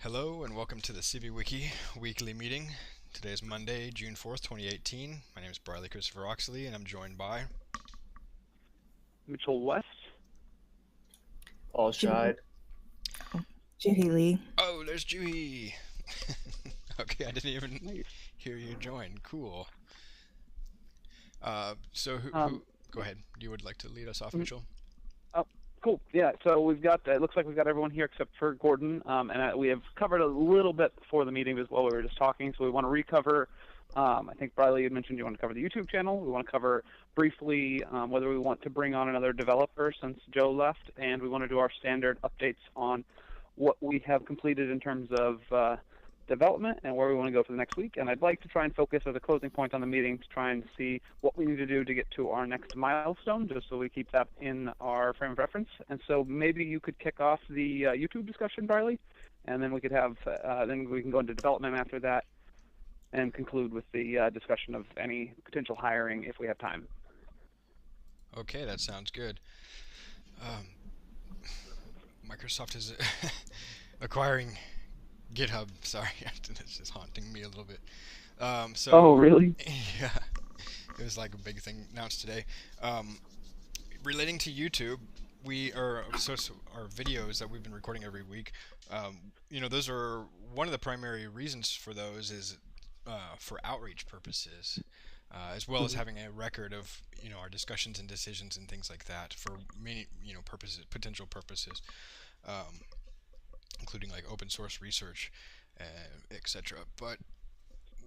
Hello and welcome to the CiviWiki weekly meeting. Today is Monday, June 4th, 2018. My name is Briley Christopher Oxley and I'm joined by... Mitchell West. All Shide. Judy Lee. Oh, there's Juhi! Okay, I didn't even hear you join. Cool. So go ahead. You would like to lead us off, Mitchell? Oh, cool. Yeah, so we've got, it looks like we've got everyone here except for Gordon, and we have covered a little bit before the meeting as well. We were just talking, so we want to recover. I think, Briley, you mentioned you want to cover the YouTube channel. We want to cover briefly whether we want to bring on another developer since Joe left, and we want to do our standard updates on what we have completed in terms of development and where we want to go for the next week. And I'd like to try and focus as a closing point on the meeting to try and see what we need to do to get to our next milestone, just so we keep that in our frame of reference. And so maybe you could kick off the YouTube discussion, Barley, and then we could have, then we can go into development after that and conclude with the discussion of any potential hiring if we have time. Okay, that sounds good. Microsoft is acquiring GitHub. Sorry, this is haunting me a little bit. Oh, really? Yeah, it was like a big thing announced today. Relating to YouTube, our videos that we've been recording every week. Those are one of the primary reasons for those is for outreach purposes, as well as having a record of our discussions and decisions and things like that for many potential purposes. Including like open source research, etc. But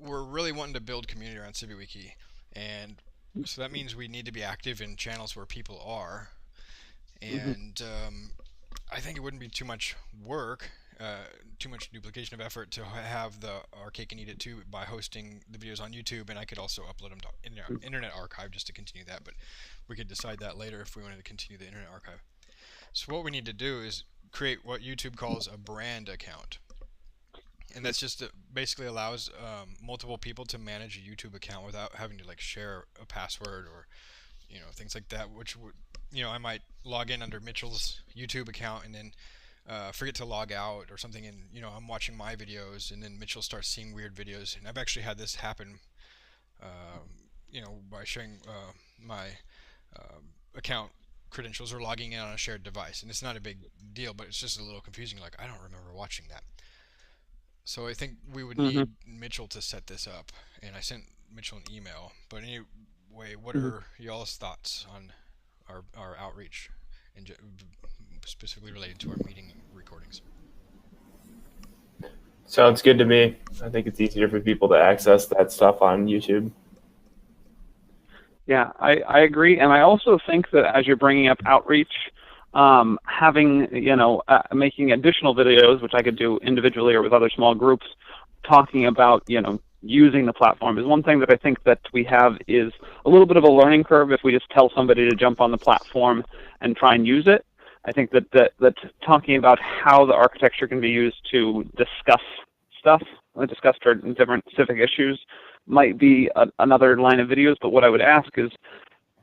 we're really wanting to build community around CiviWiki, and so that means we need to be active in channels where people are. And I think it wouldn't be too much work, too much duplication of effort to have our cake and eat it too by hosting the videos on YouTube, and I could also upload them to Internet Archive just to continue that, but we could decide that later if we wanted to continue the Internet Archive. So what we need to do is create what YouTube calls a brand account, and that's just basically allows multiple people to manage a YouTube account without having to like share a password or things like that, which would I might log in under Mitchell's YouTube account and then forget to log out or something, and I'm watching my videos and then Mitchell starts seeing weird videos, and I've actually had this happen by sharing my account credentials or logging in on a shared device, and it's not a big deal, but it's just a little confusing, like I don't remember watching that. So I think we would need Mitchell to set this up, and I sent Mitchell an email. But anyway, what are y'all's thoughts on our outreach and specifically related to our meeting recordings? Sounds good to me. I think it's easier for people to access that stuff on YouTube. Yeah, I agree, and I also think that as you're bringing up outreach, having making additional videos, which I could do individually or with other small groups, talking about using the platform is one thing that I think that we have is a little bit of a learning curve if we just tell somebody to jump on the platform and try and use it. I think that talking about how the architecture can be used to discuss stuff, discuss for different civic issues, might be another line of videos. But what I would ask is,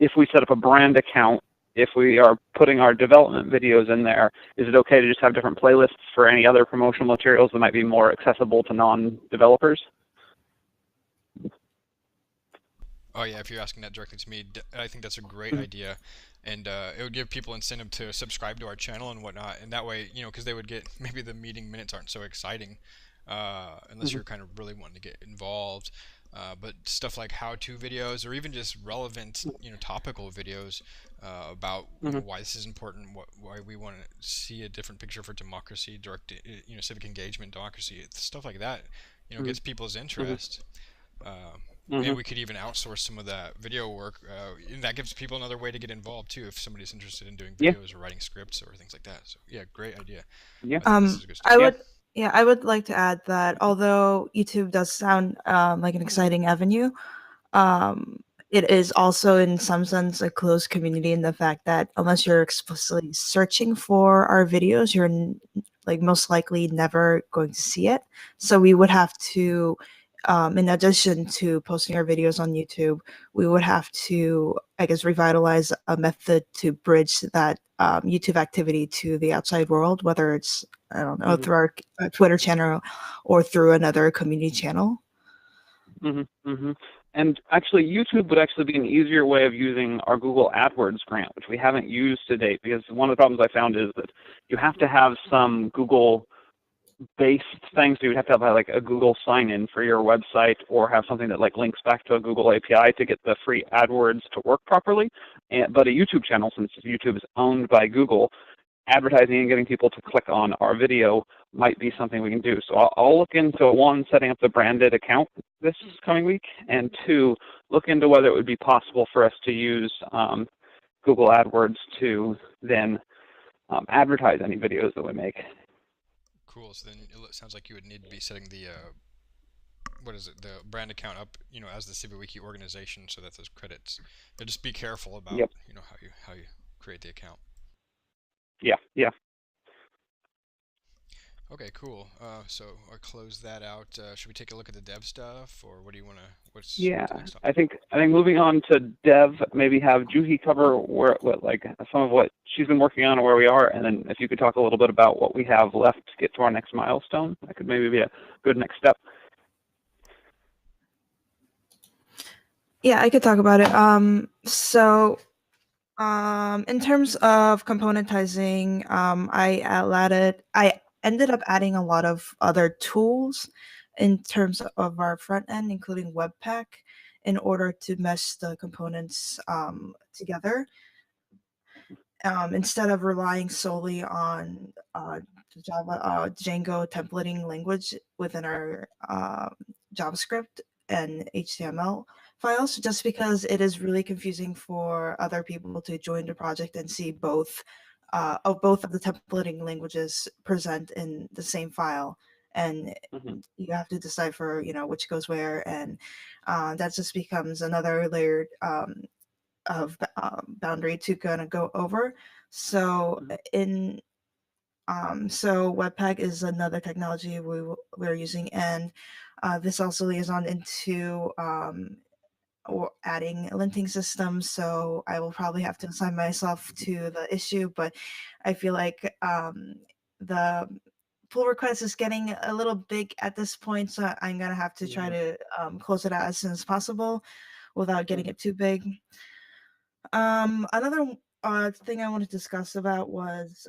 if we set up a brand account, if we are putting our development videos in there, is it okay to just have different playlists for any other promotional materials that might be more accessible to non-developers? Oh yeah, if you're asking that directly to me, I think that's a great idea, and it would give people incentive to subscribe to our channel and whatnot, and that way, because they would get, maybe the meeting minutes aren't so exciting, unless you're kind of really wanting to get involved. But stuff like how-to videos, or even just relevant, topical videos about why this is important, why we want to see a different picture for democracy, direct, civic engagement, democracy, stuff like that, gets people's interest. And we could even outsource some of that video work, and that gives people another way to get involved too, if somebody's interested in doing videos or writing scripts or things like that. So yeah, great idea. Yeah. I would like to add that although YouTube does sound like an exciting avenue, it is also in some sense a closed community in the fact that unless you're explicitly searching for our videos, you're most likely never going to see it. So we would have to in addition to posting our videos on YouTube, we would have to, I guess, revitalize a method to bridge that YouTube activity to the outside world, whether it's, I don't know, Mhm. through our Twitter channel or through another community channel. And actually, YouTube would actually be an easier way of using our Google AdWords grant, which we haven't used to date, because one of the problems I found is that you have to have some Google-based things. So you would have to have like a Google sign-in for your website, or have something that like links back to a Google API to get the free AdWords to work properly. But a YouTube channel, since YouTube is owned by Google, advertising and getting people to click on our video might be something we can do. So I'll look into, one, setting up the branded account this coming week, and two, look into whether it would be possible for us to use Google AdWords to then advertise any videos that we make. Cool. So then it sounds like you would need to be setting the what is it, the brand account up, as the CiviWiki organization, so that those credits. Just be careful about, Yep. how you create the account. Yeah. Okay, cool. So I'll close that out. Should we take a look at the dev stuff, or what do you want to? What's the next topic? I think moving on to dev, maybe have Juhi cover some of what she's been working on and where we are, and then if you could talk a little bit about what we have left to get to our next milestone, that could maybe be a good next step. Yeah, I could talk about it. In terms of componentizing, I ended up adding a lot of other tools in terms of our front end, including Webpack, in order to mesh the components together. Instead of relying solely on Java Django templating language within our JavaScript and HTML files, just because it is really confusing for other people to join the project and see both of the templating languages present in the same file, and you have to decipher, which goes where, and that just becomes another layered of boundary to kind of go over. So so Webpack is another technology we're using, and this also liaison into or adding linting systems. So I will probably have to assign myself to the issue, but I feel like the pull request is getting a little big at this point, so I'm gonna have to try to close it out as soon as possible without getting it too big. Another thing I want to discuss about was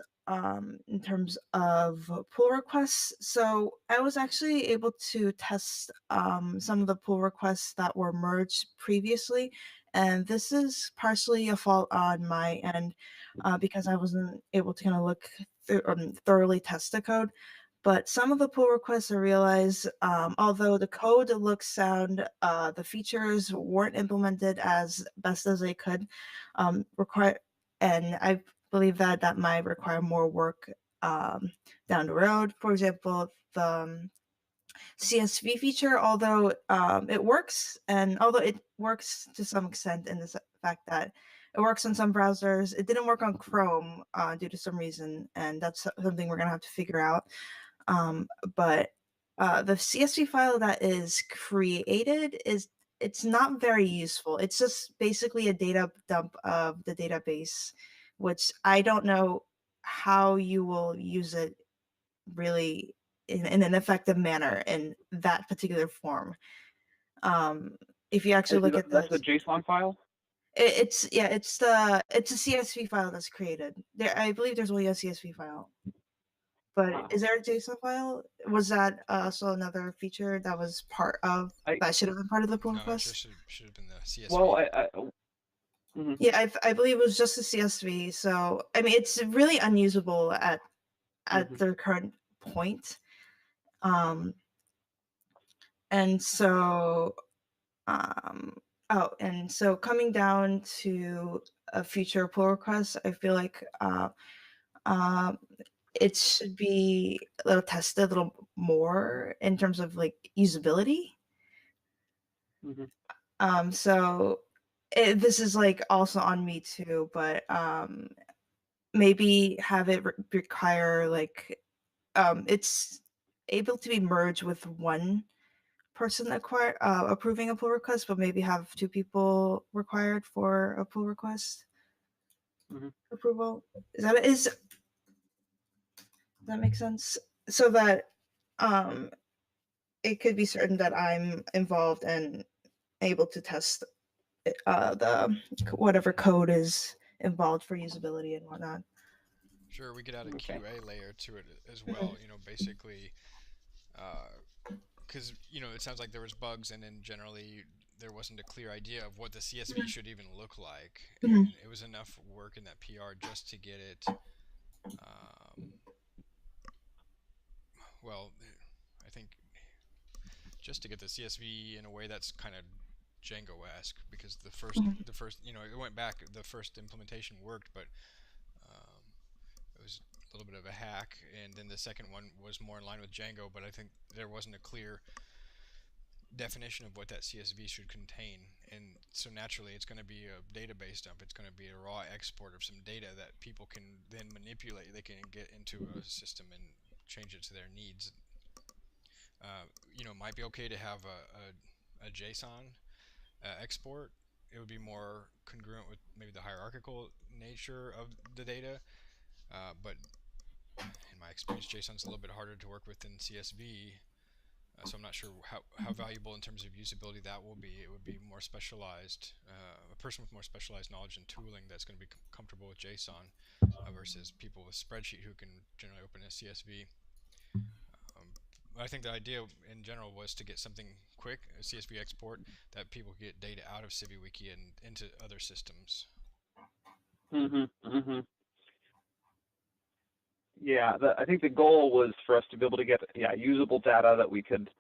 in terms of pull requests. So I was actually able to test some of the pull requests that were merged previously, and this is partially a fault on my end because I wasn't able to kind of look through thoroughly test the code. But some of the pull requests I realized, although the code looks sound, the features weren't implemented as best as they could require, and I believe that might require more work down the road. For example, the CSV feature, although it works, and although it works to some extent in the fact that it works on some browsers, it didn't work on Chrome due to some reason, and that's something we're gonna have to figure out. But the CSV file that is created it's not very useful. It's just basically a data dump of the database, which I don't know how you will use it really in an effective manner in that particular form. If you actually look at That's the a JSON file? it's it's a CSV file that's created. I believe there's only a CSV file. But is there a JSON file? Was that also another feature that was part of that should have been part of the pull No, it request? just should have been the CSV. Well, Yeah, I believe it was just a CSV. So I mean, it's really unusable at the current point. And so and so coming down to a future pull request, I feel like uh, it should be a little tested a little more in terms of like usability. So this is like also on me too, but maybe have it require like it's able to be merged with one person approving a pull request, but maybe have 2 people required for a pull request approval. Does that make sense? So that it could be certain that I'm involved and able to test the whatever code is involved for usability and whatnot. Sure, we could add a Okay. QA layer to it as well. You know, basically, because it sounds like there was bugs, and then generally there wasn't a clear idea of what the CSV should even look like, and it was enough work in that PR just to get it. Well, I think just to get the CSV in a way that's kind of Django-esque, because the first, it went back. The first implementation worked, but it was a little bit of a hack, and then the second one was more in line with Django, but I think there wasn't a clear definition of what that CSV should contain, and so naturally it's going to be a database dump. It's going to be a raw export of some data that people can then manipulate. They can get into a system and change it to their needs. Might be okay to have a JSON export. It would be more congruent with maybe the hierarchical nature of the data, but in my experience, JSON's a little bit harder to work with than CSV. So I'm not sure how valuable in terms of usability that will be. It would be more specialized, a person with more specialized knowledge and tooling that's going to be comfortable with JSON versus people with spreadsheet who can generally open a CSV. I think the idea in general was to get something quick, a CSV export, that people could get data out of CiviWiki and into other systems. Yeah, I think the goal was for us to be able to get usable data that we could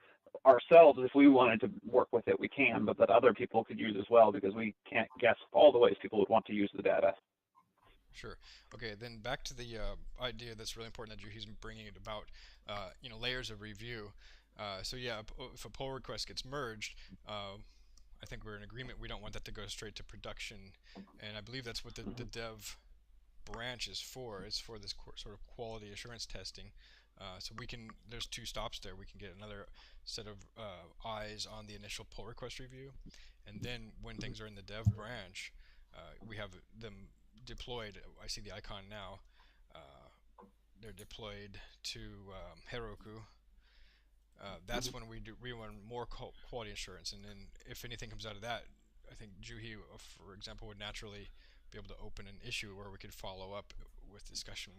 ourselves, if we wanted to work with it, we can, but that other people could use as well, because we can't guess all the ways people would want to use the data. Sure. Okay, then back to the idea that's really important that Juhi's bringing it about, layers of review. So yeah, if a pull request gets merged, I think we're in agreement. We don't want that to go straight to production, and I believe that's what the dev branch is for. It's for this sort of quality assurance testing. So there's 2 stops there. We can get another set of eyes on the initial pull request review, and then when things are in the dev branch, we have them deployed. I see the icon now. They're deployed to Heroku. That's when we run more quality assurance, and then if anything comes out of that, I think Juhi, for example, would naturally be able to open an issue where we could follow up with discussion.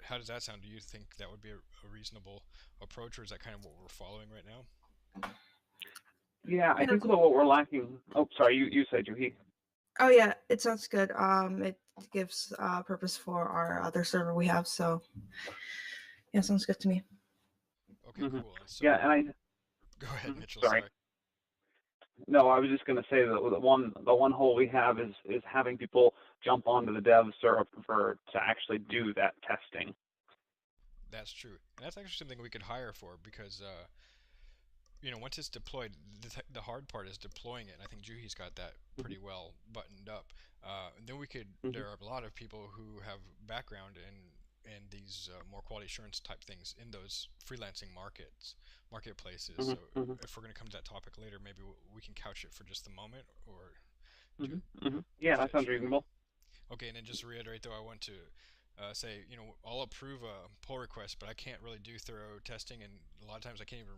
How does that sound? Do you think that would be a reasonable approach, or is that kind of what we're following right now? Yeah, I think what we're lacking. Oh, sorry, you said Juhi. Oh yeah, it sounds good. It gives purpose for our other server we have, so yeah, sounds good to me. Okay, cool. So, yeah, and I go ahead, Mitchell. Sorry. No, I was just going to say that the one hole we have is having people jump onto the dev server to actually do that testing. That's true, and that's actually something we could hire for, because once it's deployed, the hard part is deploying it, and I think Juhi's got that pretty well buttoned up. And then there are a lot of people who have background in these more quality assurance type things in those freelancing marketplaces. So if we're going to come to that topic later, maybe we can couch it for just the moment, or yeah, that sounds reasonable. Okay, and then just to reiterate, though, I want to say, I'll approve a pull request, but I can't really do thorough testing, and a lot of times I can't even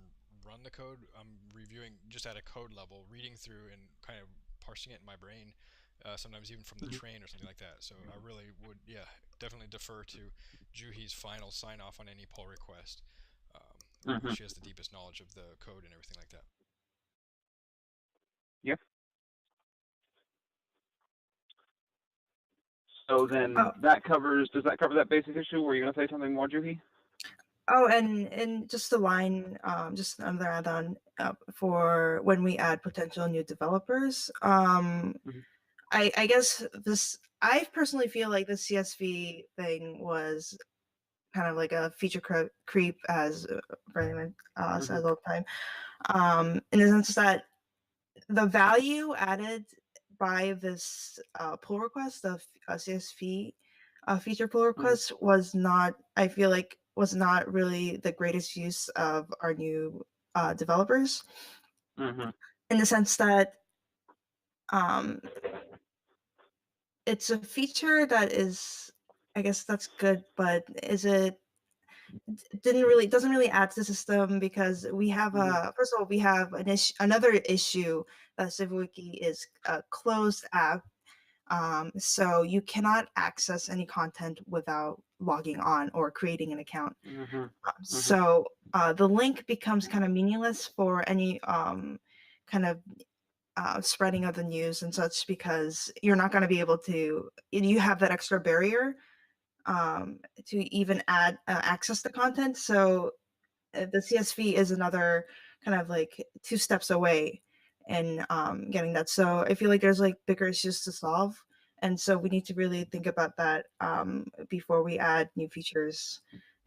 run the code. I'm reviewing just at a code level, reading through and kind of parsing it in my brain, sometimes even from the train or something like that. So I really would, definitely defer to Juhi's final sign-off on any pull request. She has the deepest knowledge of the code and everything like that. Yep. So then does that cover that basic issue? Were you going to say something more, Juhi? Oh, and just a line, just another add-on for when we add potential new developers. I guess I personally feel like the CSV thing was kind of like a feature creep, as Brandon said all the time, in the sense that the value added by this pull request, the CSV feature pull request, was not, I feel like, was not really the greatest use of our new developers, Mm-hmm. in the sense that um, it's a feature that is, I guess that's good, but is it doesn't really add to the system, because we have a first of all, we have another issue that CiviWiki is a closed app, so you cannot access any content without logging on or creating an account. Mm-hmm. Mm-hmm. So the link becomes kind of meaningless for any kind of spreading of the news and such, because you're not going to be able to. You have that extra barrier to even access the content. So the CSV is another kind of like 2 steps away in getting that. So I feel like there's like bigger issues to solve. And so we need to really think about that before we add new features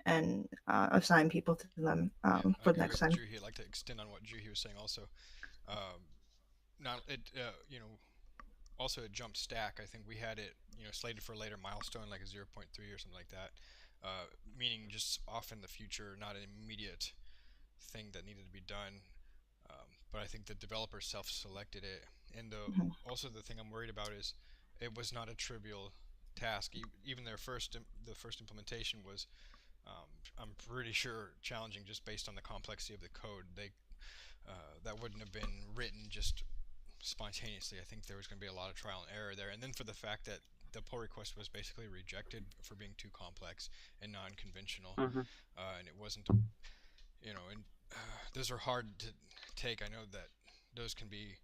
and assign people to them Yeah, I for the agree next with time. Juhi. I'd like to extend on what Juhi was saying also. Not it, also it jumped stack. I think we had it, slated for a later milestone, like a 0.3 or something like that. Meaning just off in the future, not an immediate thing that needed to be done. But I think the developer self-selected it, and also the thing I'm worried about is it was not a trivial task. Even the first implementation was, I'm pretty sure, challenging just based on the complexity of the code. That wouldn't have been written just spontaneously. I think there was going to be a lot of trial and error there, and then for the fact that the pull request was basically rejected for being too complex and non-conventional, Mm-hmm. and it wasn't, and those are hard to take. I know that those can be,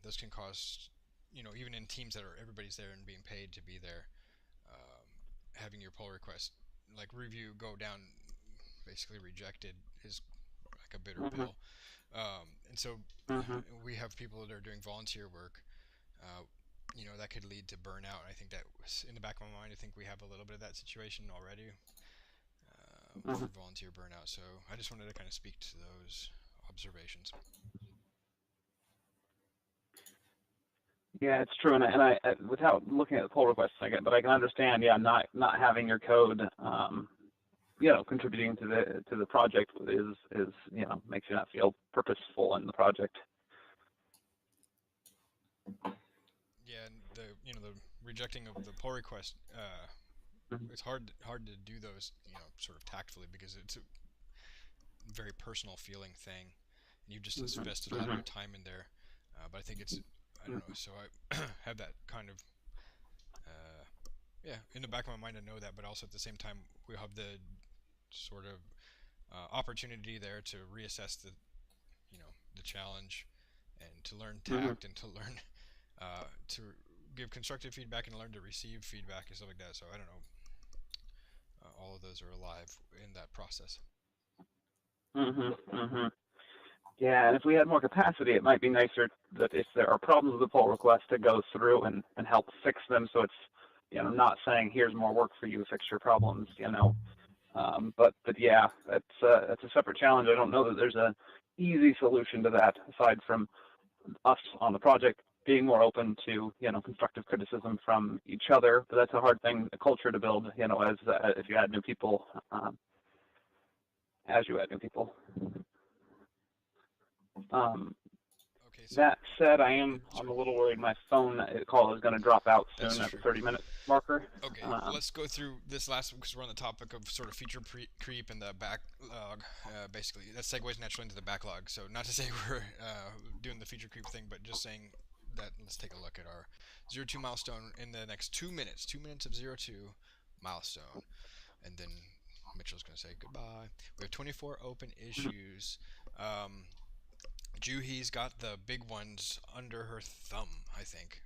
those can cause, even in teams that are everybody's there and being paid to be there, having your pull request like review go down, basically rejected, is like a bitter Mm-hmm. pill. And so Mm-hmm. we have people that are doing volunteer work, uh, that could lead to burnout. I think that was in the back of my mind. I think we have a little bit of that situation already Mm-hmm. for volunteer burnout. So I just wanted to kind of speak to those observations. Yeah, it's true, and without looking at the pull requests, but I can understand, yeah, not having your code, contributing to the project is makes you not feel purposeful in the project. Yeah, and the rejecting of the pull request. Mm-hmm. It's hard to do those, sort of tactfully, because it's a very personal feeling thing, and you've just invested a lot of Mm-hmm. your time in there. But I think it's, I don't know. Mm-hmm. So I have that kind of, yeah, in the back of my mind. I know that, but also at the same time, we have the sort of opportunity there to reassess the challenge, and to learn Mm-hmm. tact, and to learn to give constructive feedback, and learn to receive feedback and stuff like that. So I don't know. All of those are alive in that process. Mm-hmm. Mm-hmm. Yeah, and if we had more capacity, it might be nicer that if there are problems with the pull request, to go through and help fix them. So it's not saying here's more work for you, fix your problems. But yeah, that's a separate challenge. I don't know that there's a easy solution to that, aside from us on the project being more open to constructive criticism from each other. But that's a hard thing, a culture to build. As if you add new people, as you add new people. Okay, so That said, I'm a little worried my phone call is going to drop out that's soon at the true. 30-minute marker. Okay, let's go through this last one because we're on the topic of sort of feature creep and the backlog. Basically, that segues naturally into the backlog. So not to say we're doing the feature creep thing, but just saying that let's take a look at our 0.2 milestone in the next 2 minutes. 2 minutes of 0.2 milestone, and then Mitchell's going to say goodbye. We have 24 open issues. Juhi's got the big ones under her thumb, I think.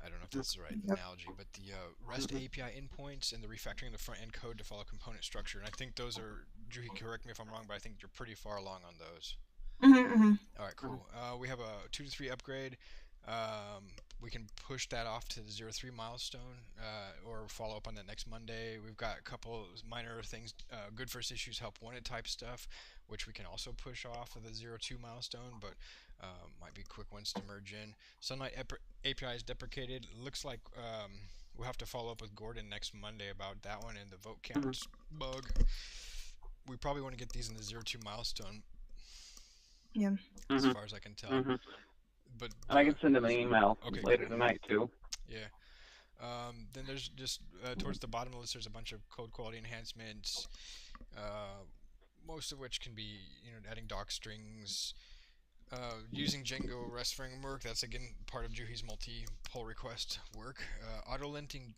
I don't know if that's the right analogy, but the REST API endpoints and the refactoring the front end code to follow component structure. And I think those are, Juhi, correct me if I'm wrong, but I think you're pretty far along on those. Mm-hmm. All right, cool. We have a 2 to 3 upgrade. We can push that off to the 0.3 milestone, or follow up on that next Monday. We've got a couple minor things, good first issues, help wanted type stuff, which we can also push off of the 0.2 milestone, but might be quick ones to merge in. Sunlight API is deprecated. Looks like we'll have to follow up with Gordon next Monday about that one, and the vote counts bug. We probably want to get these in the 0.2 milestone. Yeah. as Mhm. far as I can tell. Mhm. But And I can send him an email okay, later cool. tonight too. Yeah. Then there's just towards the bottom of the list, there's a bunch of code quality enhancements, most of which can be adding doc strings, using Django REST framework. That's again part of Juhi's multi-pull request work. Auto-linting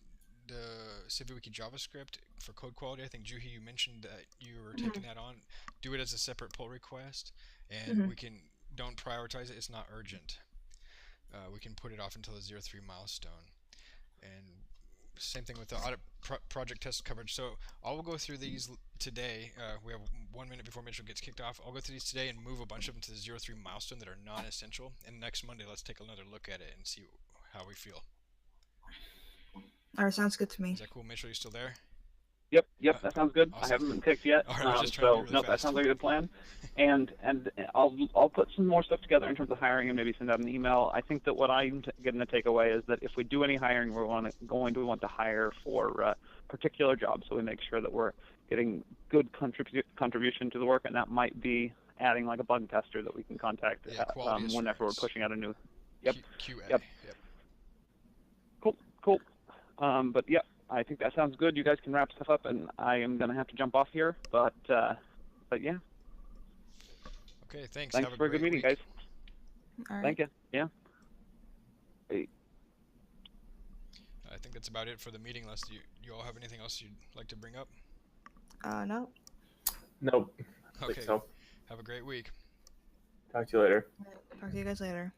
the CiviWiki JavaScript for code quality. I think Juhi, you mentioned that you were taking that on. Do it as a separate pull request, and we can don't prioritize it. It's not urgent. We can put it off until the 0.3 milestone. And same thing with the audit project test coverage. So I'll go through these today. We have 1 minute before Mitchell gets kicked off. I'll go through these today and move a bunch of them to the 0.3 milestone that are non-essential. And next Monday, let's take another look at it and see how we feel. All right, sounds good to me. Is that cool, Mitchell? You still there? Yep, that sounds good. Awesome. I haven't been kicked yet. All right, I was just trying to be really no, that fast. sounds like a good plan. And I'll put some more stuff together in terms of hiring and maybe send out an email. I think that what I'm going to take away is that if we do any hiring, we're going to want to hire for particular jobs, so we make sure that we're getting good contribution to the work, and that might be adding like a bug tester that we can contact whenever we're pushing out a new. Yep. QA. Yep. Cool. But yeah, I think that sounds good. You guys can wrap stuff up, and I am going to have to jump off here. But yeah. Okay, thanks. Thanks Have for a good meeting, week. guys. All right. Thank you. Yeah. Hey. I think that's about it for the meeting. Unless you all have anything else you'd like to bring up? No. Nope. I Okay. think so. Have a great week. Talk to you later. Talk to you guys later.